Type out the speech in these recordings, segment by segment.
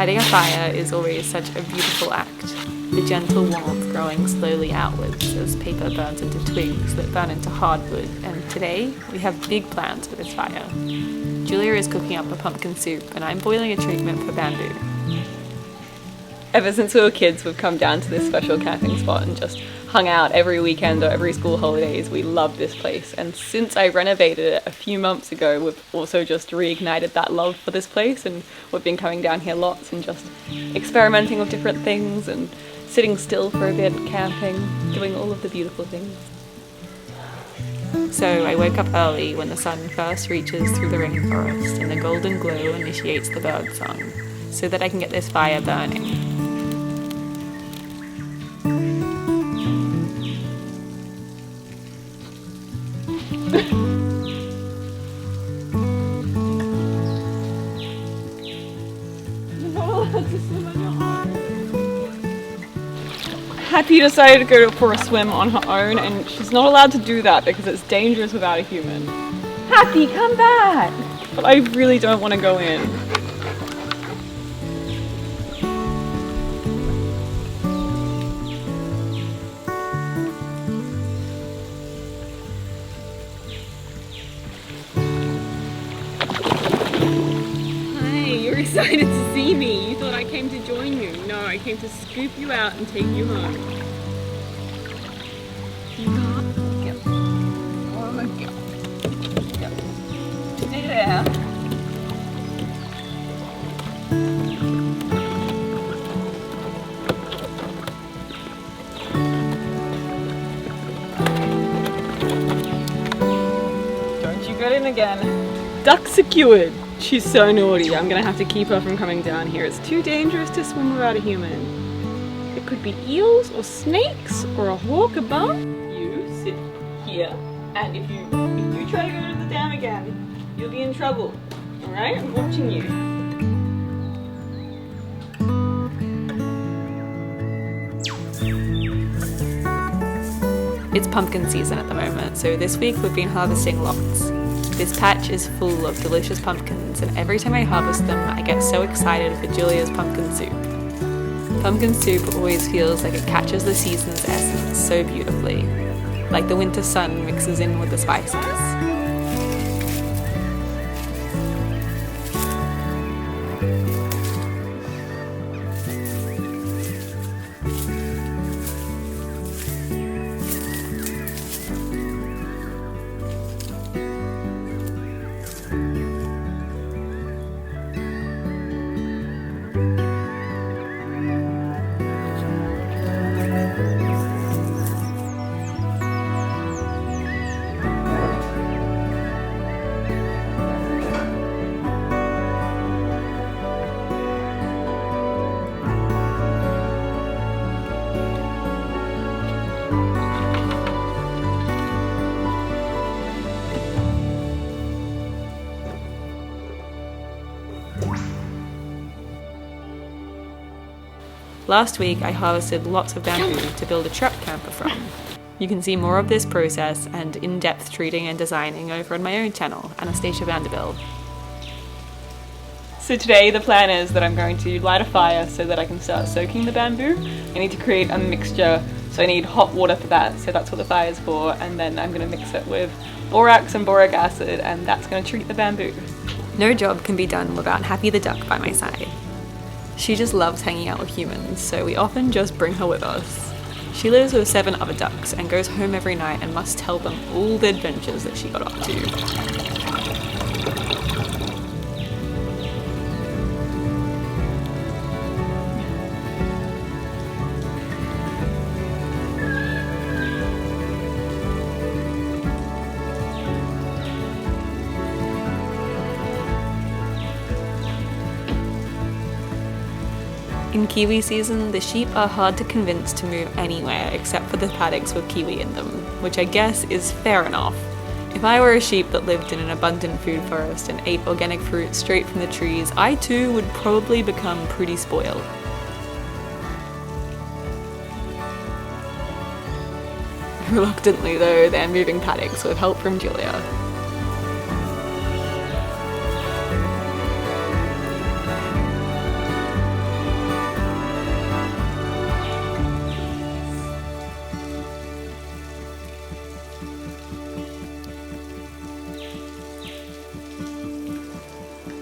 Lighting a fire is always such a beautiful act, the gentle warmth growing slowly outwards as paper burns into twigs that burn into hardwood, and today we have big plans for this fire. Julia is cooking up a pumpkin soup and I'm boiling a treatment for bamboo. Ever since we were kids, we've come down to this special camping spot and just hung out every weekend or every school holidays. We love this place, and since I renovated it a few months ago, we've also just reignited that love for this place, and we've been coming down here lots and just experimenting with different things and sitting still for a bit, camping, doing all of the beautiful things. So I woke up early when the sun first reaches through the rainforest and the golden glow initiates the bird song, so that I can get this fire burning. Happy decided to go for a swim on her own, and she's not allowed to do that because it's dangerous without a human. Happy, come back! But I really don't want to go in. Hi, you're excited to see me. You thought I came to join you. No, I came to scoop you out and take you home. Stay there. Don't you get in again. Duck secured. She's so naughty. I'm gonna have to keep her from coming down here. It's too dangerous to swim without a human. It could be eels or snakes or a hawk above. You sit here, and if you try to go to the dam again, you'll be in trouble. Alright? I'm watching you. It's pumpkin season at the moment, so this week we've been harvesting lots. This patch is full of delicious pumpkins, and every time I harvest them, I get so excited for Julia's pumpkin soup. Pumpkin soup always feels like it catches the season's essence so beautifully, like the winter sun mixes in with the spices. Last week I harvested lots of bamboo to build a truck camper from. You can see more of this process and in-depth treating and designing over on my own channel, Anastasia Vanderbyl. So today the plan is that I'm going to light a fire so that I can start soaking the bamboo. I need to create a mixture, so I need hot water for that, so that's what the fire is for, and then I'm going to mix it with borax and boric acid, and that's going to treat the bamboo. No job can be done without Happy the duck by my side. She just loves hanging out with humans, so we often just bring her with us. She lives with 7 other ducks and goes home every night and must tell them all the adventures that she got up to. In kiwi season, the sheep are hard to convince to move anywhere except for the paddocks with kiwi in them, which I guess is fair enough. If I were a sheep that lived in an abundant food forest and ate organic fruit straight from the trees, I too would probably become pretty spoiled. Reluctantly though, they're moving paddocks with help from Julia.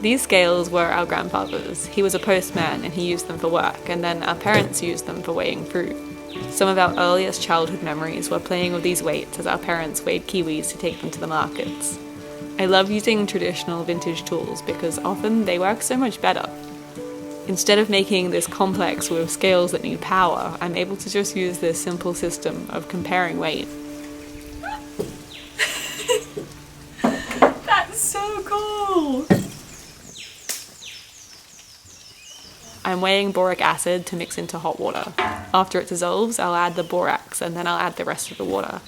These scales were our grandfather's. He was a postman and he used them for work, and then our parents used them for weighing fruit. Some of our earliest childhood memories were playing with these weights as our parents weighed kiwis to take them to the markets. I love using traditional vintage tools because often they work so much better. Instead of making this complex with scales that need power, I'm able to just use this simple system of comparing weight. That's so cool! I'm weighing boric acid to mix into hot water. After it dissolves, I'll add the borax and then I'll add the rest of the water.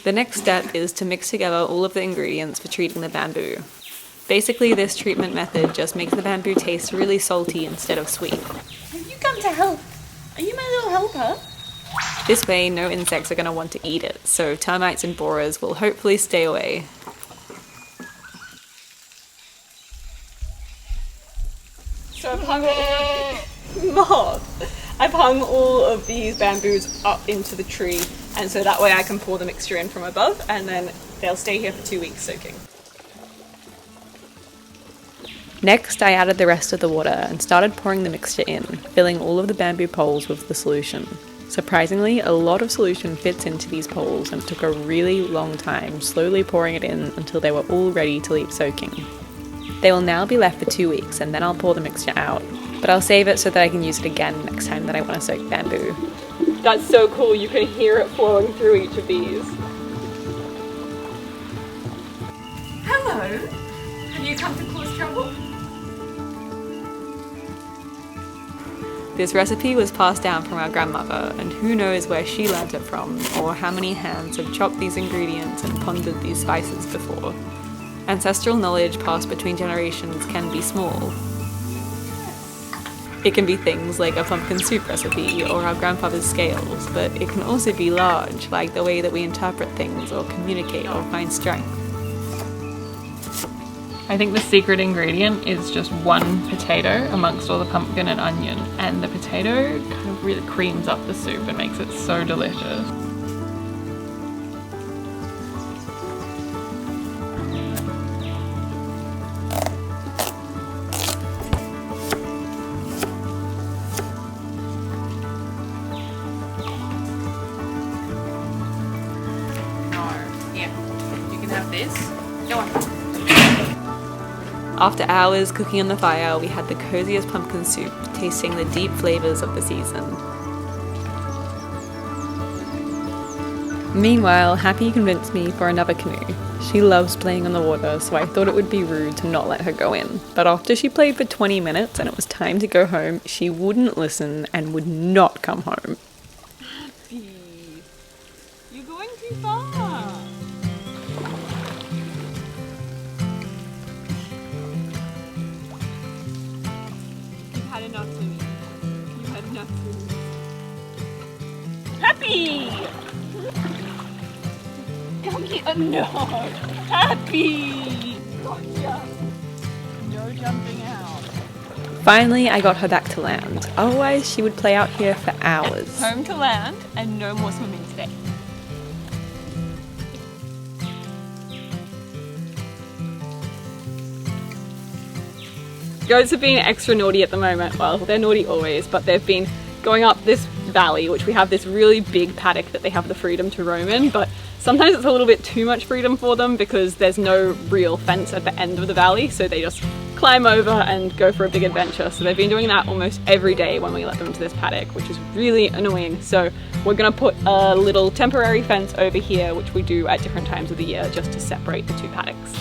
The next step is to mix together all of the ingredients for treating the bamboo. Basically, this treatment method just makes the bamboo taste really salty instead of sweet. Have you come to help? Are you my little helper? This way, no insects are going to want to eat it, so termites and borers will hopefully stay away. So I've hung all of these bamboos up into the tree, and so that way I can pour the mixture in from above, and then they'll stay here for 2 weeks soaking. Next, I added the rest of the water and started pouring the mixture in, filling all of the bamboo poles with the solution. Surprisingly, a lot of solution fits into these poles and it took a really long time slowly pouring it in until they were all ready to leave soaking. They will now be left for 2 weeks and then I'll pour the mixture out, but I'll save it so that I can use it again next time that I want to soak bamboo. That's so cool, you can hear it flowing through each of these. Hello! Have you come to cause trouble? This recipe was passed down from our grandmother, and who knows where she learnt it from, or how many hands have chopped these ingredients and pondered these spices before. Ancestral knowledge passed between generations can be small. It can be things like a pumpkin soup recipe or our grandfather's scales, but it can also be large, like the way that we interpret things or communicate or find strength. I think the secret ingredient is just one potato amongst all the pumpkin and onion, and the potato kind of really creams up the soup and makes it so delicious. After hours cooking on the fire, we had the coziest pumpkin soup, tasting the deep flavors of the season. Meanwhile, Happy convinced me for another canoe. She loves playing on the water, so I thought it would be rude to not let her go in. But after she played for 20 minutes and it was time to go home, she wouldn't listen and would not come home. Happy, you're going too far. You've had enough to me. You've had enough to me. Happy! Come here. No! Happy! Gotcha! No jumping out. Finally, I got her back to land. Otherwise, she would play out here for hours. Home to land and no more swimming today. Goats have been extra naughty at the moment. Well, they're naughty always, but they've been going up this valley, which we have this really big paddock that they have the freedom to roam in, but sometimes it's a little bit too much freedom for them because there's no real fence at the end of the valley, so they just climb over and go for a big adventure. So they've been doing that almost every day when we let them to this paddock, which is really annoying. So we're gonna put a little temporary fence over here, which we do at different times of the year just to separate the two paddocks.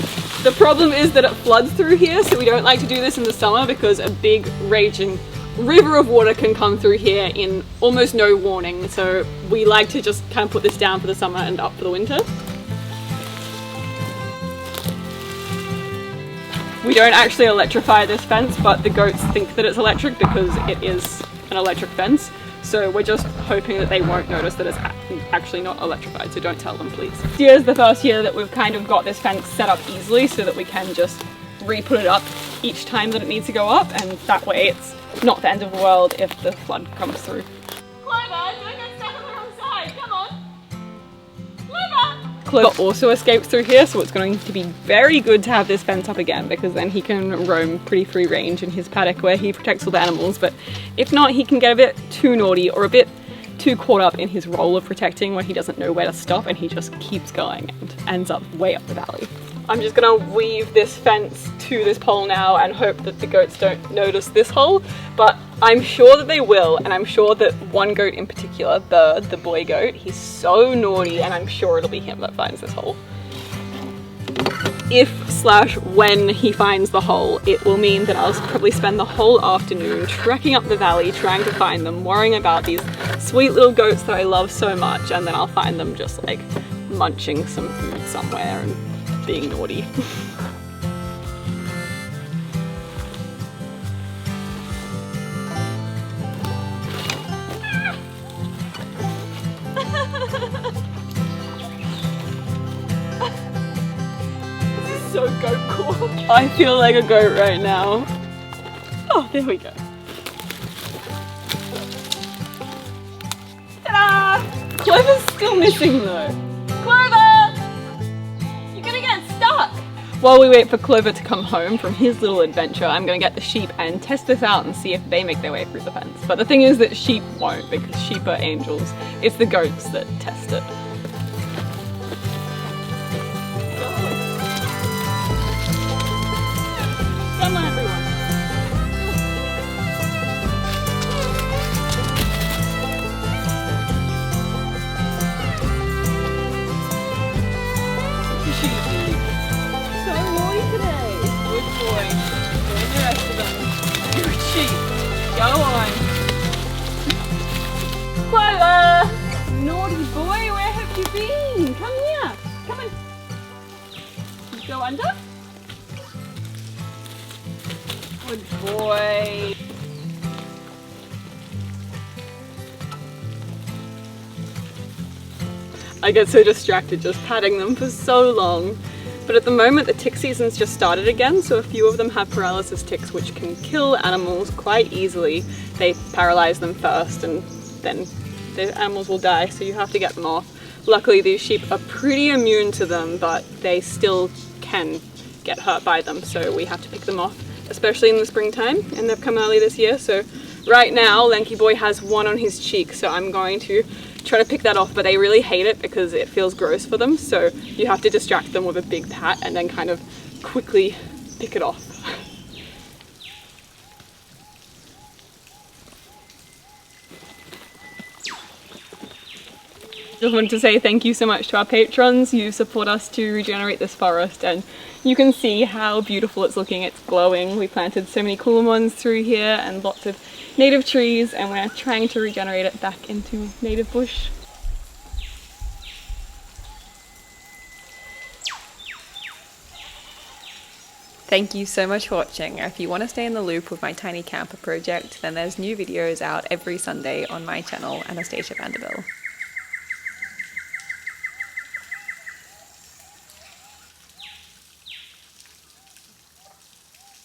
The problem is that it floods through here, so we don't like to do this in the summer because a big raging river of water can come through here in almost no warning. So we like to just kind of put this down for the summer and up for the winter. We don't actually electrify this fence, but the goats think that it's electric because it is an electric fence. So we're just hoping that they won't notice that it's actually not electrified, so don't tell them, please. This year is the first year that we've kind of got this fence set up easily so that we can just re-put it up each time that it needs to go up, and that way it's not the end of the world if the flood comes through. Clover, don't get stuck on the wrong side, come on! Clover! Clover also escapes through here, so it's going to be very good to have this fence up again, because then he can roam pretty free range in his paddock where he protects all the animals. But if not, he can get a bit too naughty or a bit too caught up in his role of protecting where he doesn't know where to stop and he just keeps going and ends up way up the valley. I'm just gonna weave this fence to this pole now and hope that the goats don't notice this hole, but I'm sure that they will, and I'm sure that one goat in particular, the boy goat, he's so naughty, and I'm sure it'll be him that finds this hole. If/when he finds the hole, it will mean that I'll probably spend the whole afternoon trekking up the valley trying to find them, worrying about these sweet little goats that I love so much, and then I'll find them just like munching some food somewhere and being naughty. So goat cool. I feel like a goat right now. Oh, there we go. Ta-da! Clover's still missing though. Clover! You're gonna get stuck! While we wait for Clover to come home from his little adventure, I'm gonna get the sheep and test this out and see if they make their way through the fence. But the thing is that sheep won't, because sheep are angels. It's the goats that test it. Come on, everyone. So naughty today. Good boy. Join the rest of them. Good sheep. Go on. Clover! Naughty boy, where have you been? Come here. Come on. You go under? Good boy. I get so distracted just patting them for so long. But at the moment the tick season's just started again, so a few of them have paralysis ticks which can kill animals quite easily. They paralyze them first and then the animals will die, so you have to get them off. Luckily these sheep are pretty immune to them, but they still can get hurt by them, so we have to pick them off, especially in the springtime, and they've come early this year. So right now Lanky Boy has one on his cheek, so I'm going to try to pick that off, but they really hate it because it feels gross for them, so you have to distract them with a big pat and then kind of quickly pick it off. Just wanted to say thank you so much to our patrons. You support us to regenerate this forest, and you can see how beautiful it's looking. It's glowing. We planted so many cool ones through here and lots of native trees, and we're trying to regenerate it back into native bush. Thank you so much for watching. If you want to stay in the loop with my tiny camper project, then there's new videos out every Sunday on my channel, Anastasia Vanderbyl.